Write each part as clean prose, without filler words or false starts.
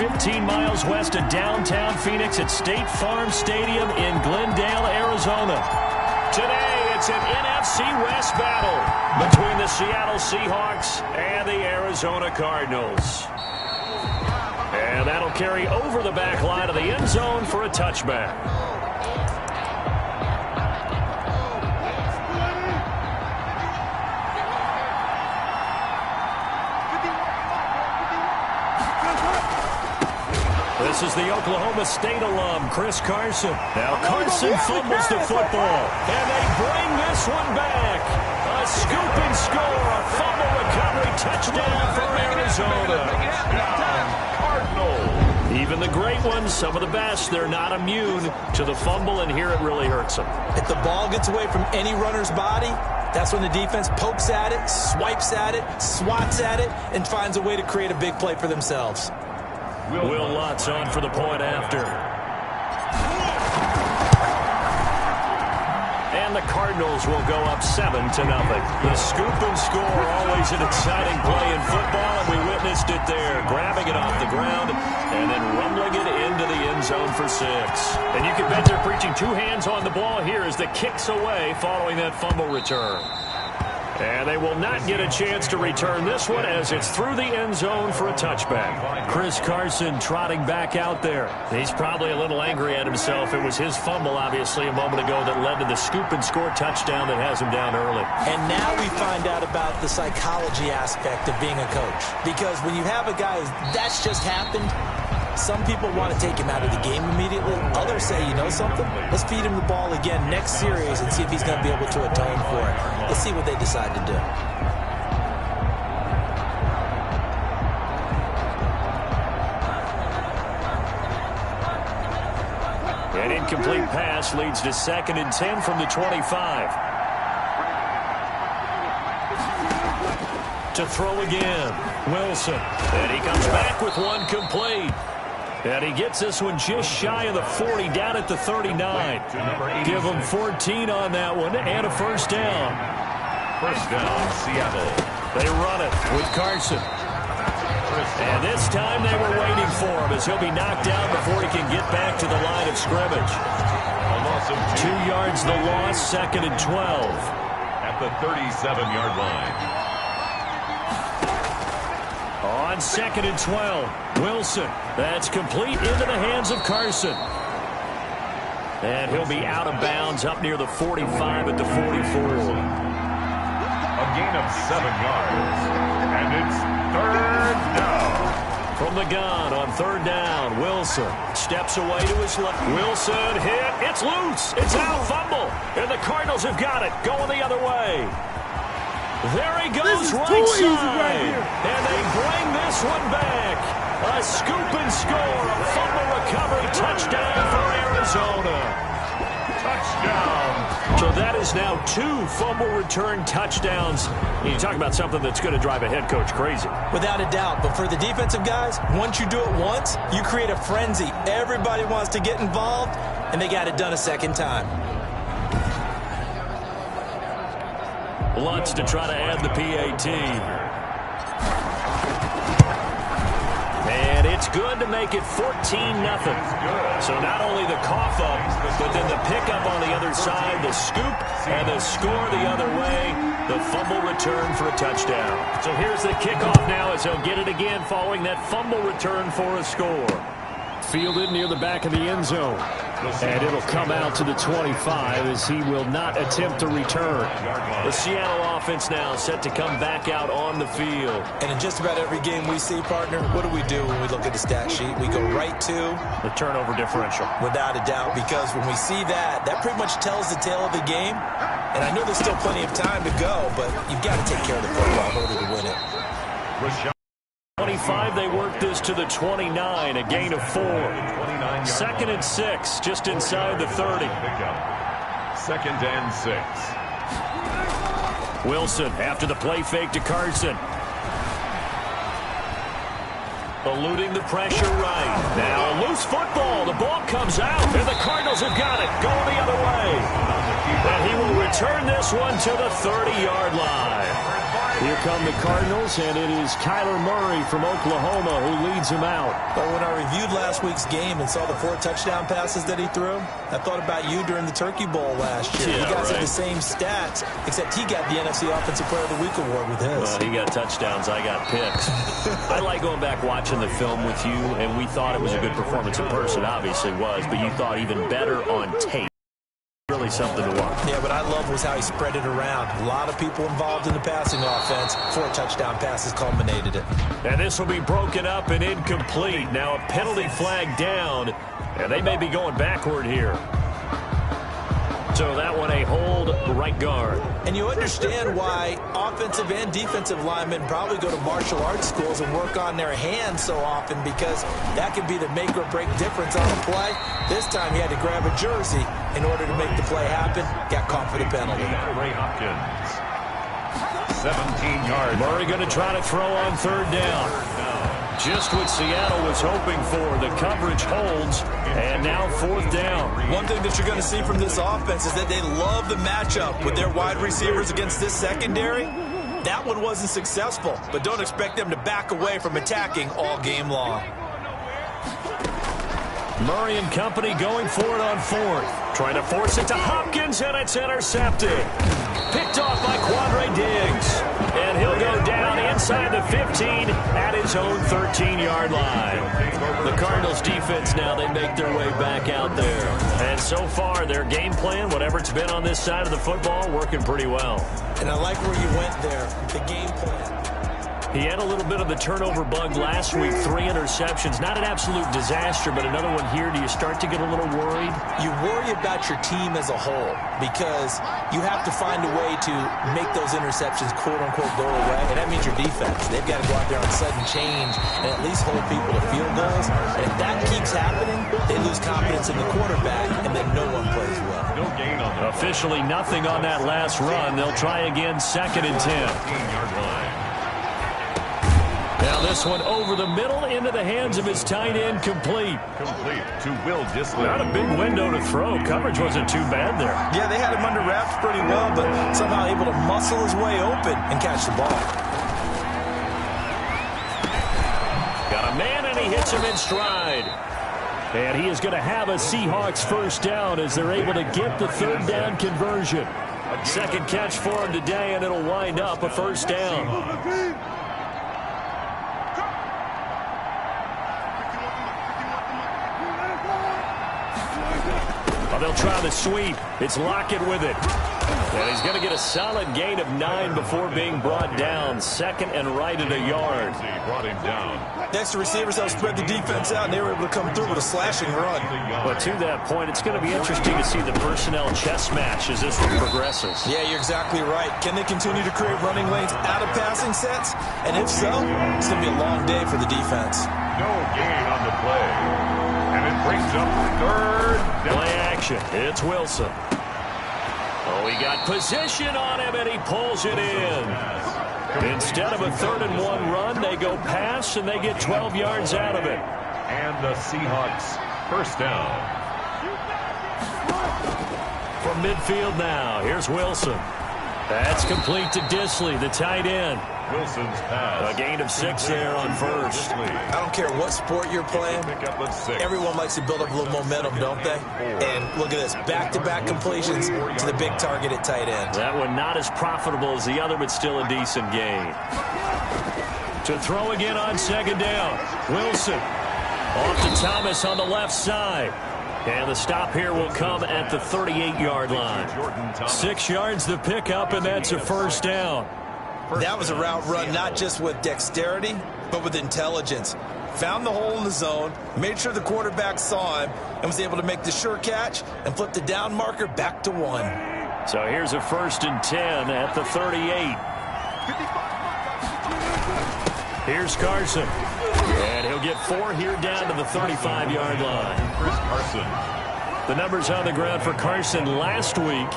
15 miles west of downtown Phoenix at State Farm Stadium in Glendale, Arizona. Today, it's an NFC West battle between the Seattle Seahawks and the Arizona Cardinals. And that'll carry over the back line of the end zone for a touchback. This is the Oklahoma State alum, Chris Carson. Now Carson fumbles the football, and they bring this one back. A scoop and score, a fumble recovery touchdown for Arizona. Cardinals. Even the great ones, some of the best, they're not immune to the fumble, and here it really hurts them. If the ball gets away from any runner's body, that's when the defense pokes at it, swipes at it, swats at it, and finds a way to create a big play for themselves. Will Lutz on for the point after. And the Cardinals will go up 7-0. The scoop and score, always an exciting play in football, and we witnessed it there. Grabbing it off the ground and then rumbling it into the end zone for 6. And you can bet they're preaching 2 hands on the ball here as the kick's away following that fumble return. And they will not get a chance to return this one as it's through the end zone for a touchback. Chris Carson trotting back out there. He's probably a little angry at himself. It was his fumble, obviously, a moment ago that led to the scoop and score touchdown that has him down early. And now we find out about the psychology aspect of being a coach. Because when you have a guy that's just happened, some people want to take him out of the game immediately. Others say, you know something? Let's feed him the ball again next series and see if he's going to be able to atone for it. Let's see what they decide to do. An incomplete pass leads to 2nd and 10 from the 25. To throw again, Wilson. And he comes back with one complete. And he gets this one just shy of the 40, down at the 39. Give him 14 on that one and a first down. First down, Seattle. They run it with Carson. And this time they were waiting for him as he'll be knocked down before he can get back to the line of scrimmage. 2 yards the loss, 2nd and 12. At the 37-yard line. On 2nd and 12, Wilson. That's complete into the hands of Carson. And he'll be out of bounds up near the 45 at the 44. A gain of 7 yards. And it's 3rd down. From the gun on 3rd down, Wilson steps away to his left. Wilson hit. It's loose. It's out, fumble. And the Cardinals have got it. Going the other way. There he goes, right side. And they bring this one back. A scoop and score. A fumble recovery. Touchdown for Arizona. Touchdown. So that is now 2 fumble return touchdowns. You talk about something that's going to drive a head coach crazy. Without a doubt. But for the defensive guys, once you do it once, you create a frenzy. Everybody wants to get involved, and they got it done a second time. Lutz to try to add the PAT. And it's good to make it 14-0. So not only the cough up, but then the pickup on the other side, the scoop, and the score the other way, the fumble return for a touchdown. So here's the kickoff now as he'll get it again following that fumble return for a score. Fielded near the back of the end zone. And it'll come out to the 25 as he will not attempt to return. The Seattle offense now set to come back out on the field. And in just about every game we see, partner, what do when we look at the stat sheet? We go right to the turnover differential. Without a doubt, because when we see that, that pretty much tells the tale of the game. And I know there's still plenty of time to go, but you've got to take care of the football in order to win it. 25, they work this to the 29, a gain of 4. 2nd and 6, just inside the 30. 2nd and 6. Wilson after the play fake to Carson. Eluding the pressure right. Now a loose football. The ball comes out, and the Cardinals have got it. Going the other way. And he will return this one to the 30-yard line. Here come the Cardinals, and it is Kyler Murray from Oklahoma who leads them out. But when I reviewed last week's game and saw the 4 touchdown passes that he threw, I thought about you during the Turkey Bowl last year. Yeah, you guys right. had the same stats, except he got the NFC Offensive Player of the Week award with his. Well, he got touchdowns, I got picks. I like going back watching the film with you, and we thought it was a good performance in person, obviously was, but you thought even better on tape. Really something to watch. Yeah, what I love was how he spread it around. A lot of people involved in the passing offense. 4 touchdown passes culminated it. And this will be broken up and incomplete. Now a penalty flag down, and they may be going backward here. So that one a hold right guard. And you understand why offensive and defensive linemen probably go to martial arts schools and work on their hands so often, because that could be the make or break difference on a play. This time he had to grab a jersey in order to make the play happen. Got caught for the penalty. Ray Hopkins. 17 yards. Murray going to try to throw on 3rd down. Just what Seattle was hoping for. The coverage holds, and now 4th down. One thing that you're going to see from this offense is that they love the matchup with their wide receivers against this secondary. That one wasn't successful, but don't expect them to back away from attacking all game long. Murray and company going for it on 4th. Trying to force it to Hopkins, and it's intercepted. Picked off by Quandre Diggs. And he'll go down inside the 15 at his own 13-yard line. The Cardinals defense now, they make their way back out there. And so far, their game plan, whatever it's been on this side of the football, working pretty well. And I like where you went there, the game plan. He had a little bit of the turnover bug last week, 3 interceptions. Not an absolute disaster, but another one here. Do you start to get a little worried? You worry about your team as a whole, because you have to find a way to make those interceptions, quote-unquote, go away. And that means your defense. They've got to go out there on sudden change and at least hold people to field goals. And if that keeps happening, they lose confidence in the quarterback, and then no one plays well. No gain on the Officially nothing on that last run. They'll try again, 2nd and 10. 15-yard line. Now this one over the middle into the hands of his tight end, complete. Complete to Will Dissly. Not a big window to throw. Coverage wasn't too bad there. Yeah, they had him under wraps pretty well, but somehow able to muscle his way open and catch the ball. Got a man, and he hits him in stride. And he is going to have a Seahawks 1st down as they're able to get the 3rd down conversion. 2nd catch for him today, and it'll wind up a 1st down. They'll try the sweep. It's Lockett with it. And he's going to get a solid gain of 9 before being brought down. 2nd and right at a yard. He brought him down. Next, the receivers helped spread the defense out, and they were able to come through with a slashing run. But to that point, it's going to be interesting to see the personnel chess match as this one progresses. Yeah, you're exactly right. Can they continue to create running lanes out of passing sets? And if so, it's going to be a long day for the defense. No gain on the play. And it brings up 3rd down. Play action. It's Wilson. Oh, he got position on him, and he pulls it in. Instead of a 3rd and 1 run, they go pass, and they get 12 yards out of it. And the Seahawks 1st down. From midfield now, here's Wilson. That's complete to Dissly, the tight end. Wilson's pass. A gain of 6 there on 1st. I don't care what sport you're playing. Pick up a 6. Everyone likes to build up a little momentum, don't they? And look at this, back-to-back completions to the big target at tight end. That one not as profitable as the other, but still a decent gain. To throw again on 2nd down. Wilson off to Thomas on the left side. And the stop here will come at the 38-yard line. 6 yards the pickup, and that's a 1st down. That was a route run not just with dexterity, but with intelligence. Found the hole in the zone, made sure the quarterback saw him, and was able to make the sure catch and flip the down marker back to 1. So here's a 1st and 10 at the 38. Here's Carson. And he'll get 4 here down to the 35-yard line. Chris Carson. The numbers on the ground for Carson last week.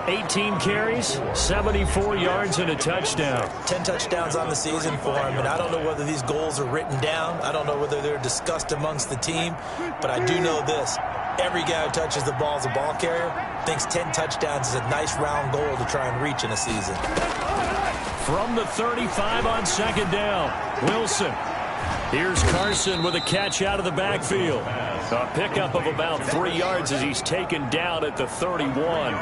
18 carries, 74 yards, and a touchdown. 10 touchdowns on the season for him, and I don't know whether these goals are written down. I don't know whether they're discussed amongst the team, but I do know this. Every guy who touches the ball as a ball carrier thinks 10 touchdowns is a nice round goal to try and reach in a season. From the 35 on second down, Wilson. Here's Carson with a catch out of the backfield. A pickup of about 3 yards as he's taken down at the 31.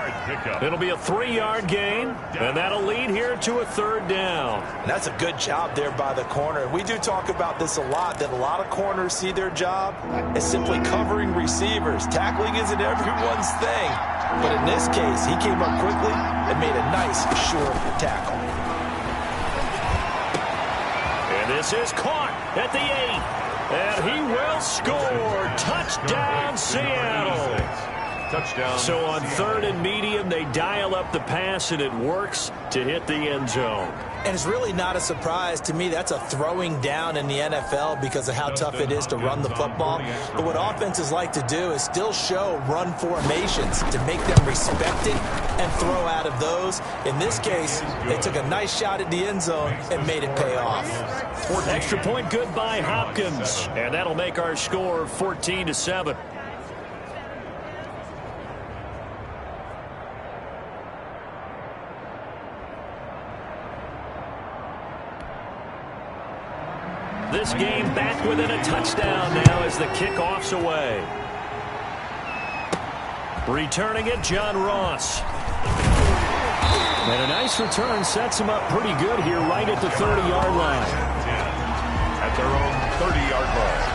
It'll be a 3-yard gain, and that'll lead here to a third down. And that's a good job there by the corner. We do talk about this a lot, that a lot of corners see their job as simply covering receivers. Tackling isn't everyone's thing. But in this case, he came up quickly and made a nice, short tackle. And this is caught at the 8. And he will score. Touchdown, Seattle. Touchdown. So on third and medium, they dial up the pass, and it works to hit the end zone. And it's really not a surprise to me. That's a throwing down in the NFL because of how tough it is to run the football. But what offenses like to do is still show run formations to make them respect it and throw out of those. In this case, they took a nice shot at the end zone and made it pay off. Extra point good by Hopkins. And that'll make our score 14-7. This game back within a touchdown now as the kickoff's away. Returning it, John Ross. And a nice return sets him up pretty good here right at the 30-yard line. At their own 30-yard line.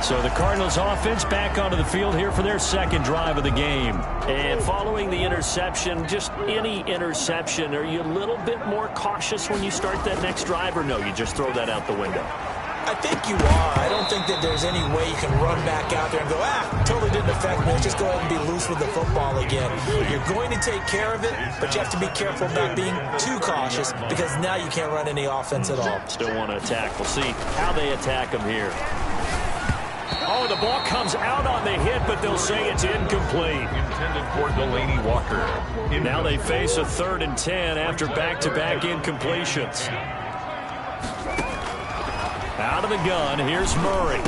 So the Cardinals offense back onto the field here for their second drive of the game. And following the interception, just any interception, are you a little bit more cautious when you start that next drive, or no, you just throw that out the window? I think you are. I don't think that there's any way you can run back out there and go, totally didn't affect me. Let's just go ahead and be loose with the football again. You're going to take care of it, but you have to be careful about being too cautious because now you can't run any offense at all. Still want to attack. We'll see how they attack them here. Oh, the ball comes out on the hit, but they'll say it's incomplete. Intended for Delaney Walker. Now they face a 3rd and 10 after back-to-back incompletions. Out of the gun, here's Murray.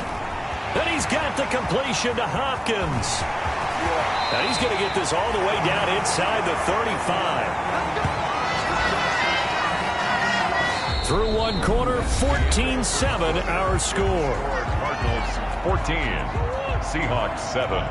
And he's got the completion to Hopkins. Now he's going to get this all the way down inside the 35. Through one quarter, 14-7 our score. Cardinals 14, Seahawks 7.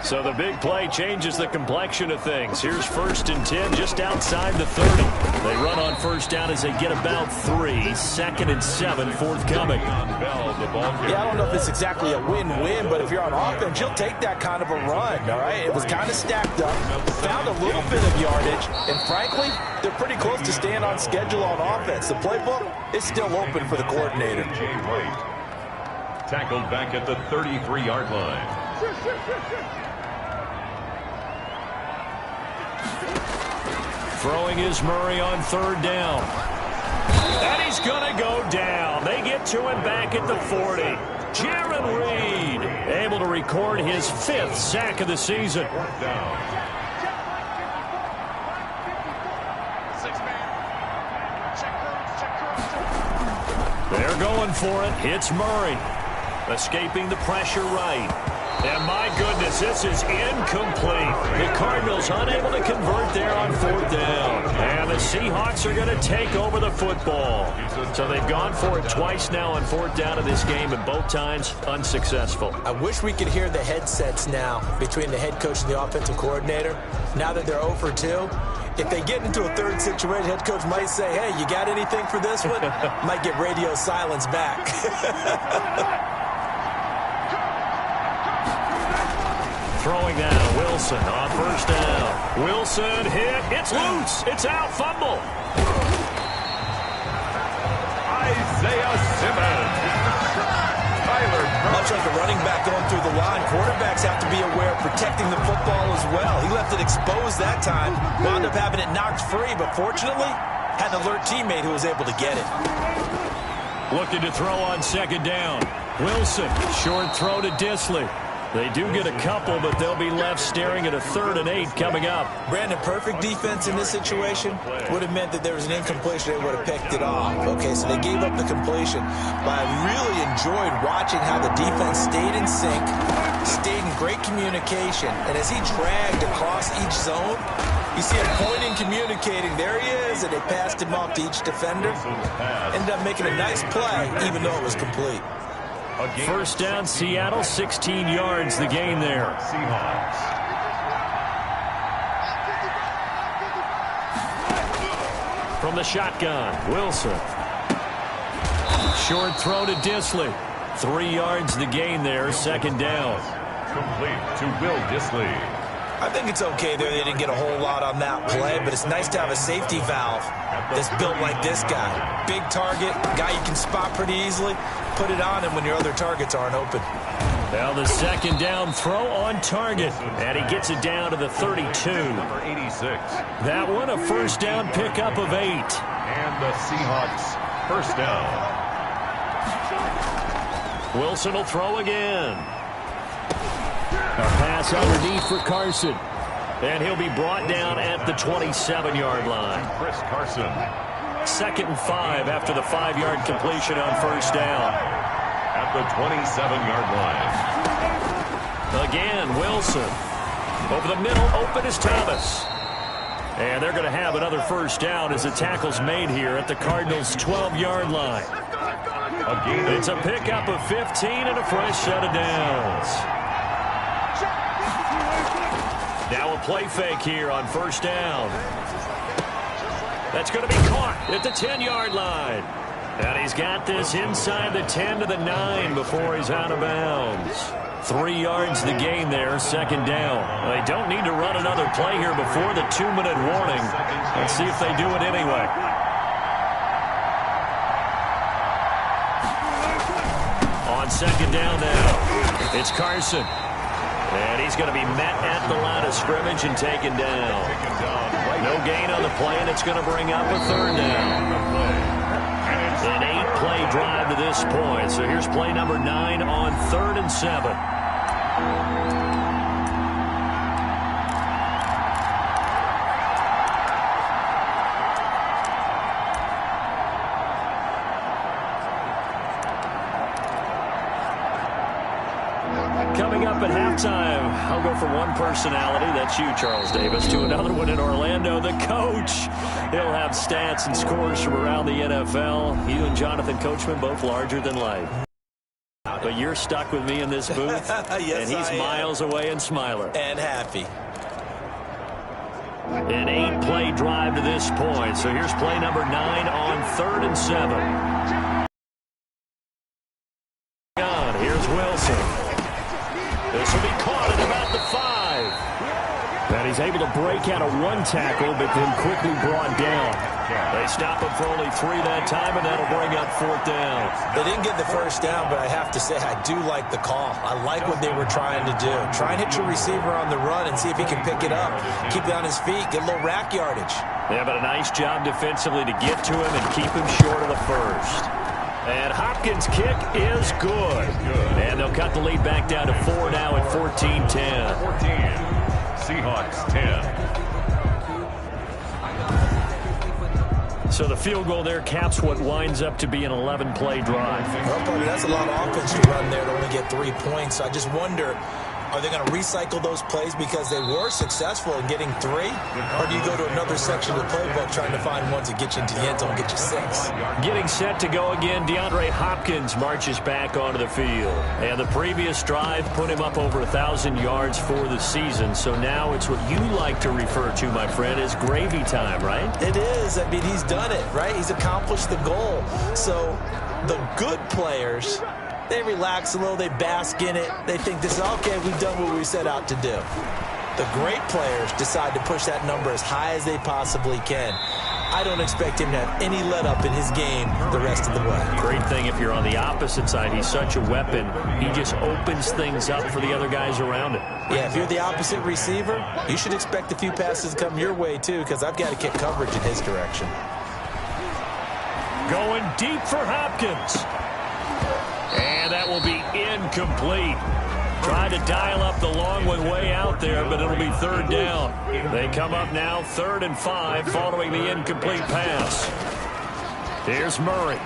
So the big play changes the complexion of things. Here's 1st and 10 just outside the 30. They run on first down as they get about 3. 2nd and 7 forthcoming. Yeah, I don't know if it's exactly a win-win, but if you're on offense, you'll take that kind of a run, all right? It was kind of stacked up, found a little bit of yardage, and frankly, they're pretty close to staying on schedule on offense. The playbook is still open for the coordinator. Tackled back at the 33-yard line. Throwing is Murray on 3rd down. And he's going to go down. They get to him back at the 40. Jaron Reed able to record his 5th sack of the season. They're going for it. It's Murray. Escaping the pressure right. And my goodness, this is incomplete. The Cardinals unable to convert there on 4th down. And the Seahawks are going to take over the football. So they've gone for it twice now on 4th down of this game, and both times unsuccessful. I wish we could hear the headsets now between the head coach and the offensive coordinator. Now that they're 0 for 2. If they get into a 3rd situation, head coach might say, hey, you got anything for this one? Might get radio silence back. Throwing down, Wilson on 1st down. Wilson hit. It's loose. It's out. Fumble. Isaiah Simmons. Much like a running back going through the line, quarterbacks have to be aware of protecting the football as well. He left it exposed that time, wound up having it knocked free, but fortunately, had an alert teammate who was able to get it. Looking to throw on 2nd down. Wilson, short throw to Dissly. They do get a couple, but they'll be left staring at a 3rd and 8 coming up. Brandon, perfect defense in this situation would have meant that there was an incompletion. They would have picked it off. Okay, so they gave up the completion. But I really enjoyed watching how the defense stayed in sync, stayed in great communication. And as he dragged across each zone, You see him pointing, communicating. There he is, and they passed him off to each defender. Ended up making a nice play, even though it was complete. First down, Seattle, 16 yards the gain there. Seahawks. From the shotgun, Wilson. Short throw to Dissly. 3 yards the gain there, second down. Complete to Will Dissly. I think it's okay there. They didn't get a whole lot on that play, but it's nice to have a safety valve that's built like this guy. Big target, guy you can spot pretty easily. Put it on him when your other targets aren't open. Now the second down throw on target, and he gets it down to the 32. Number 86. That one a first down pickup of 8. And the Seahawks first down. Wilson will throw again. A pass underneath for Carson. And he'll be brought down at the 27-yard line. Chris Carson. 2nd and 5 after the 5-yard completion on first down. At the 27-yard line. Again, Wilson. Over the middle, open is Thomas. And they're going to have another first down as the tackle's made here at the Cardinals' 12-yard line. It's a pickup of 15 and a fresh set of downs. Now a play fake here on first down. That's going to be caught at the 10-yard line. And he's got this inside the 10 to the 9 before he's out of bounds. 3 yards the gain there, second down. They don't need to run another play here before the 2-minute warning. Let's see if they do it anyway. On second down now, it's Carson. And he's going to be met at the line of scrimmage and taken down. No gain on the play, and it's going to bring up a third down. An 8-play drive to this point. So here's play number 9 on 3rd and 7. Coming up at halftime, I'll go from one personality, that's you, Charles Davis, to another one in Orlando, the coach. He'll have stats and scores from around the NFL. You and Jonathan Coachman, both larger than life. But you're stuck with me in this booth, yes, and he's miles away and smiling. And happy. An 8-play drive to this point. So here's play number 9 on 3rd and 7. Here's Wilson. This will be caught at about the 5. And he's able to break out of one tackle, but then quickly brought down. They stop him for only 3 that time, and that'll bring up 4th down. They didn't get the first down, but I have to say I do like the call. I like what they were trying to do. Try and hit your receiver on the run and see if he can pick it up. Keep it on his feet, get a little rack yardage. Yeah, but a nice job defensively to get to him and keep him short of the first. And Hopkins' kick is good. And they'll cut the lead back down to 4 now at 14-10. 14. Seahawks 10. So the field goal there caps what winds up to be an 11-play drive. Well, buddy, that's a lot of offense to run there to only get 3 points. I just wonder, are they going to recycle those plays because they were successful in getting 3? Or do you go to another section of the playbook trying to find ones that get you into the end zone and get you 6? Getting set to go again, DeAndre Hopkins marches back onto the field. And the previous drive put him up over 1,000 yards for the season. So now it's what you like to refer to, my friend, as gravy time, right? It is. I mean, he's done it, right? He's accomplished the goal. So the good players, they relax a little, they bask in it. They think this is, okay, we've done what we set out to do. The great players decide to push that number as high as they possibly can. I don't expect him to have any let-up in his game the rest of the way. Great thing if you're on the opposite side. He's such a weapon. He just opens things up for the other guys around him. Yeah, if you're the opposite receiver, you should expect a few passes to come your way, too, because I've got to kick coverage in his direction. Going deep for Hopkins. And that will be incomplete. Trying to dial up the long one way out there, but it'll be 3rd down. They come up now 3rd and 5 following the incomplete pass. Here's Murray.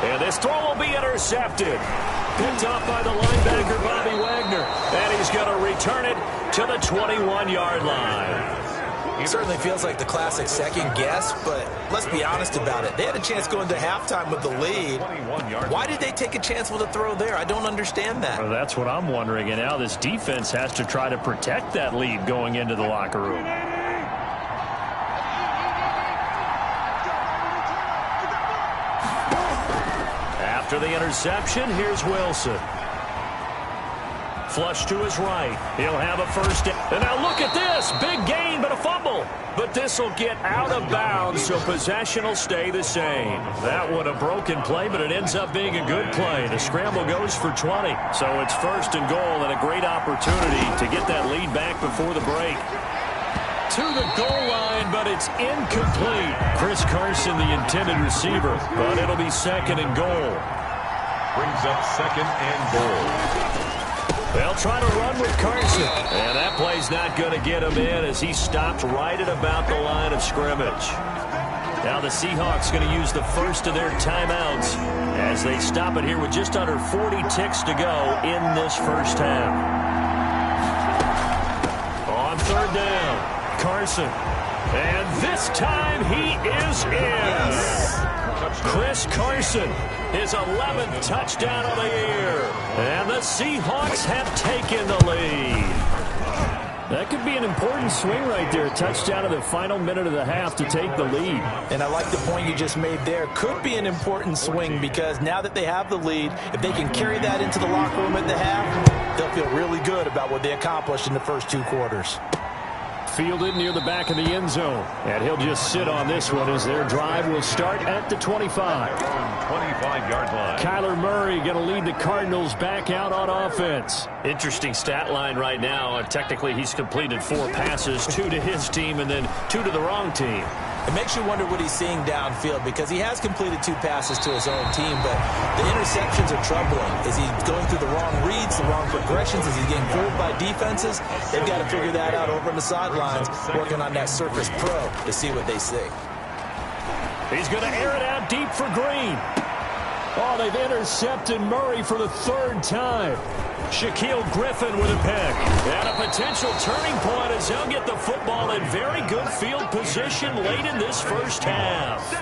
And this throw will be intercepted. picked off by the linebacker, Bobby Wagner. And he's going to return it to the 21-yard line. It certainly feels like the classic second guess, but let's be honest about it. They had a chance going to halftime with the lead. Why did they take a chance with a throw there? I don't understand that. Well, that's what I'm wondering. And now this defense has to try to protect that lead going into the locker room. After the interception, here's Wilson. Flush to his right. He'll have a first down. And now look at this. Big gain, but a fumble. But this will get out of bounds, so possession will stay the same. That would have broken play, but it ends up being a good play. The scramble goes for 20. So it's first and goal and a great opportunity to get that lead back before the break. To the goal line, but it's incomplete. Chris Carson, the intended receiver, but it'll be second and goal. Brings up second and goal. They'll try to run with Carson. And that play's not going to get him in as he stopped right at about the line of scrimmage. Now the Seahawks going to use the first of their timeouts as they stop it here with just under 40 ticks to go in this first half. On third down, Carson. And this time he is in. Chris Carson, his 11th touchdown of the year. And the Seahawks have taken the lead. That could be an important swing right there. A touchdown in the final minute of the half to take the lead. And I like the point you just made there. Could be an important swing because now that they have the lead, if they can carry that into the locker room at the half, they'll feel really good about what they accomplished in the first two quarters. Fielded near the back of the end zone. And he'll just sit on this one as their drive will start at the 25. 25-yard line. Kyler Murray going to lead the Cardinals back out on offense. Interesting stat line right now. Technically, he's completed 4 passes, 2 to his team and then 2 to the wrong team. It makes you wonder what he's seeing downfield because he has completed 2 passes to his own team, but the interceptions are troubling. Is he going through the wrong reads, the wrong progressions? Is he getting fooled by defenses? They've got to figure that out over on the sidelines, working on that Surface Pro to see what they see. He's going to air it out deep for Green. Oh, they've intercepted Murray for the 3rd time. Shaquille Griffin with a pick. And a potential turning point as he'll get the football in very good field position late in this first half.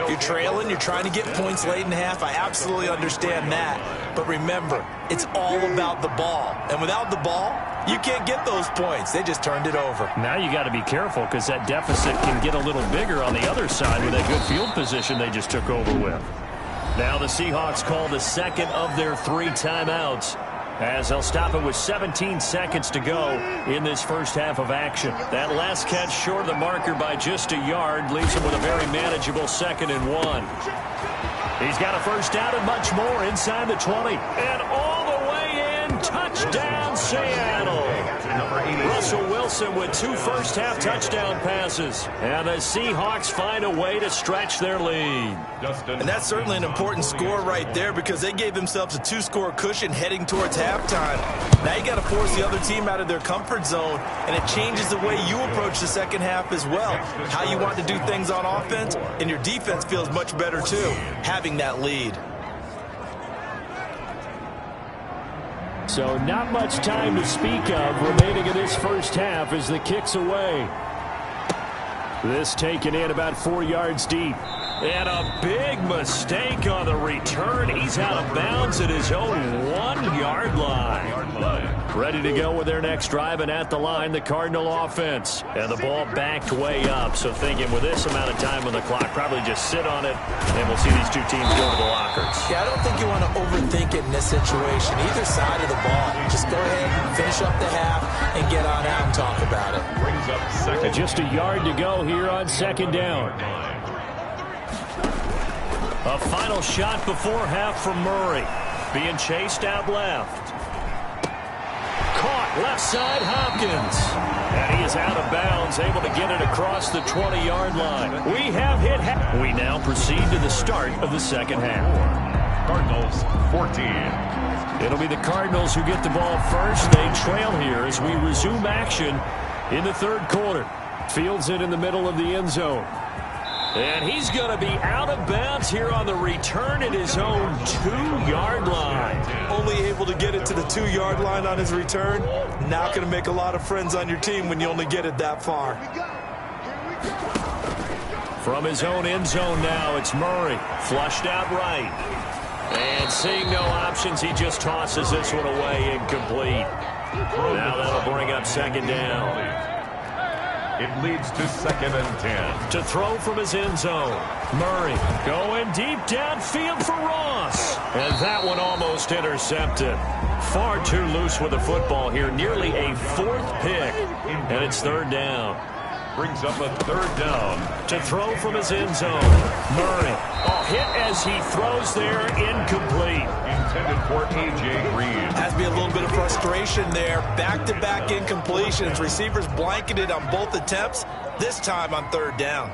You're trailing, you're trying to get points late in half. I absolutely understand that. But remember, it's all about the ball. And without the ball, you can't get those points. They just turned it over. Now you got to be careful because that deficit can get a little bigger on the other side with that good field position they just took over with. Now the Seahawks call the second of their 3 timeouts as they'll stop it with 17 seconds to go in this first half of action. That last catch short of the marker by just a yard leaves him with a very manageable 2nd and 1. He's got a first down and much more inside the 20. And all the way in, touchdown Seattle. Russell Wilson with 2 first-half touchdown passes. And the Seahawks find a way to stretch their lead. And that's certainly an important score right there because they gave themselves a 2-score cushion heading towards halftime. Now you got to force the other team out of their comfort zone, and it changes the way you approach the second half as well. How you want to do things on offense, and your defense feels much better too, having that lead. So not much time to speak of remaining in this first half as the kick's away. This taken in about 4 yards deep. And a big mistake on the return. He's out of bounds at his own 1-yard line. Ready to go with their next drive, and at the line, the Cardinal offense. And the ball backed way up. So thinking with this amount of time on the clock, probably just sit on it, and we'll see these 2 teams go to the lockers. Yeah, I don't think you want to overthink it in this situation. Either side of the ball. Just go ahead, finish up the half, and get on out and talk about it. Brings up second. Just a yard to go here on 2nd down. A final shot before half from Murray. Being chased out left. Caught left side, Hopkins. And he is out of bounds, able to get it across the 20-yard line. We have hit half. We now proceed to the start of the second half. Cardinals 14. It'll be the Cardinals who get the ball first. They trail here as we resume action in the 3rd quarter. Fields it in the middle of the end zone. And he's going to be out of bounds here on the return at his own 2-yard line. 2-yard line on his return. Not going to make a lot of friends on your team when you only get it that far. From his own end zone now, it's Murray. Flushed out right. And seeing no options, he just tosses this one away, incomplete. Now that'll bring up second down. It leads to 2nd and 10. To throw from his end zone. Murray going deep downfield for Ross. And that one almost intercepted. Far too loose with the football here. Nearly a 4th pick. And it's 3rd down. Brings up a 3rd down. To throw from his end zone. Murray. Hit as he throws there. Incomplete. Intended for A.J. Green. Has to be a little bit of frustration there. Back-to-back incompletions. Receivers blanketed on both attempts. This time on 3rd down.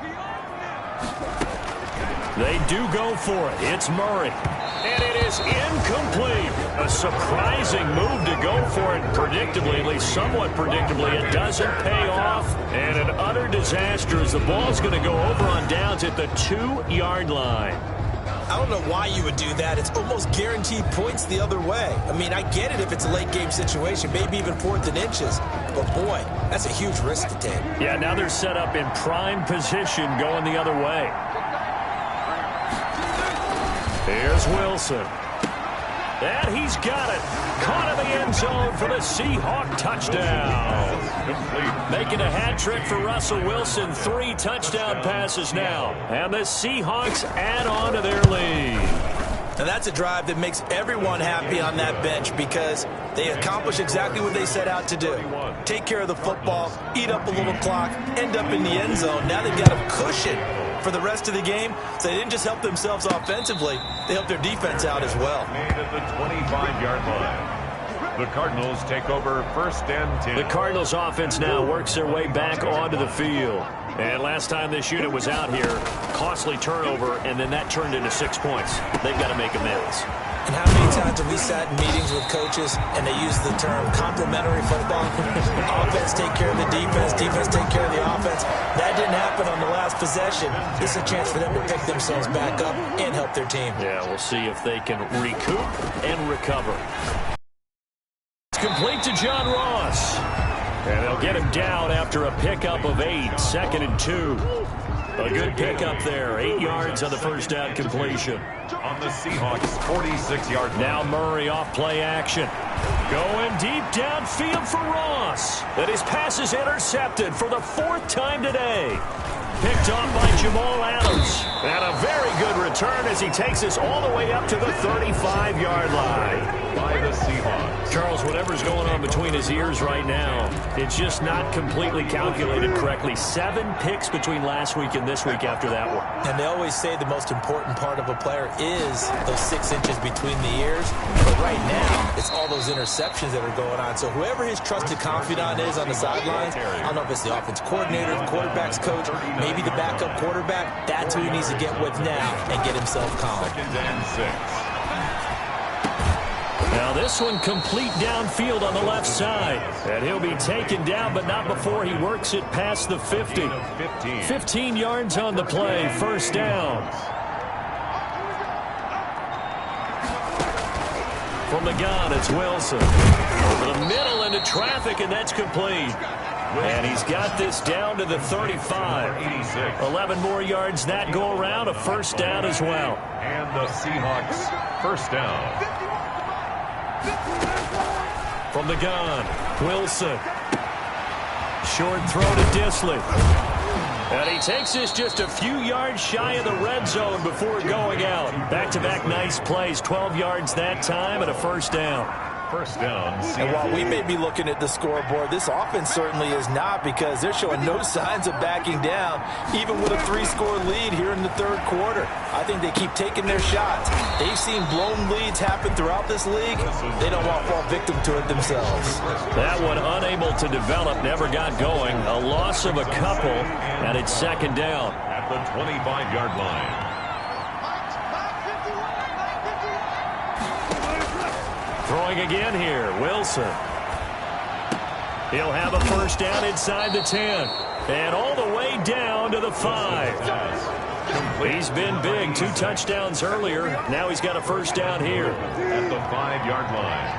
They do go for it. It's Murray. And it is incomplete. A surprising move to go for it predictably, at least somewhat predictably. It doesn't pay off. And an utter disaster as the ball's going to go over on downs at the 2-yard line. I don't know why you would do that. It's almost guaranteed points the other way. I mean, I get it if it's a late-game situation, maybe even 4th and inches. But, boy, that's a huge risk to take. Yeah, now they're set up in prime position going the other way. Here's Wilson. And he's got it. Caught in the end zone for the Seahawk touchdown. Making a hat trick for Russell Wilson. 3 touchdown passes now. And the Seahawks add on to their lead. And that's a drive that makes everyone happy on that bench because they accomplish exactly what they set out to do. Take care of the football, eat up a little clock, end up in the end zone. Now they've got a cushion for the rest of the game. So they didn't just help themselves offensively, they helped their defense out as well. Made at the 25-yard line. The Cardinals take over 1st and 10. The Cardinals offense now works their way back onto the field. And last time this unit was out here, costly turnover, and then that turned into 6 points. They've got to make amends. And how many times have we sat in meetings with coaches and they use the term complementary football? Offense take care of the defense, defense take care of the offense. That didn't happen on the last possession. This is a chance for them to pick themselves back up and help their team. Yeah, we'll see if they can recoup and recover. It's complete to John Ross. And they'll get him down after a pickup of 8, 2nd and 2. A good pickup there. 8 yards on the first down completion. On the Seahawks 46-yard line. Now Murray off play action. Going deep downfield for Ross. And his pass is intercepted for the 4th time today. Picked off by Jamal Adams. And a very good return as he takes us all the way up to the 35-yard line. By the Seahawks. Charles, whatever's going on between his ears right now, it's just not completely calculated correctly. 7 picks between last week and this week after that one. And they always say the most important part of a player is those 6 inches between the ears. But right now, it's all those interceptions that are going on. So whoever his trusted confidant is on the sidelines, I don't know if it's the offense coordinator, the quarterback's coach, maybe the backup quarterback, that's who he needs to get with now and get himself calm. 2nd and 6. Now this one complete downfield on the left side. And he'll be taken down, but not before he works it past the 50. 15 yards on the play, 1st down. From the gun, it's Wilson. Over the middle into traffic, and that's complete. And he's got this down to the 35. 11 more yards that go around, a 1st down as well. And the Seahawks 1st down. From the gun, Wilson. Short throw to Dissly. And he takes this just a few yards shy of the red zone before going out. Back-to-back nice plays, 12 yards that time and a 1st down. 1st down. And while we may be looking at the scoreboard, this offense certainly is not because they're showing no signs of backing down, even with a 3-score lead here in the 3rd quarter. I think they keep taking their shots. They've seen blown leads happen throughout this league. They don't want to fall victim to it themselves. That one unable to develop, never got going. A loss of a couple, and it's 2nd down. At the 25-yard line. Throwing again here, Wilson. He'll have a 1st down inside the 10. And all the way down to the 5. He's been big, 2 touchdowns earlier. Now he's got a 1st down here. At the 5-yard line.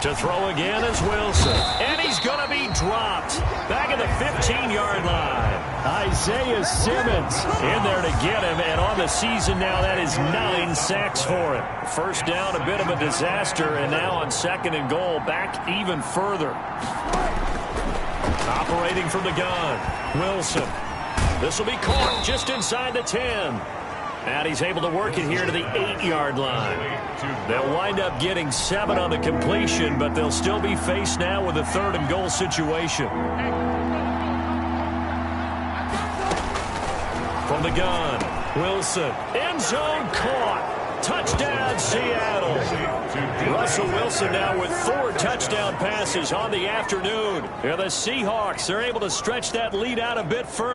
To throw again is Wilson. And he's going to be dropped. Back at the 15-yard line. Isaiah Simmons in there to get him. And on the season now, that is 9 sacks for him. First down, a bit of a disaster. And now on 2nd and goal, back even further. Operating from the gun, Wilson. This will be caught just inside the 10. And he's able to work it here to the 8-yard line. They'll wind up getting 7 on the completion, but they'll still be faced now with a 3rd and goal situation. From the gun, Wilson. End zone caught. Touchdown, Seattle. Russell Wilson now with 4 touchdown passes on the afternoon. And the Seahawks are able to stretch that lead out a bit further.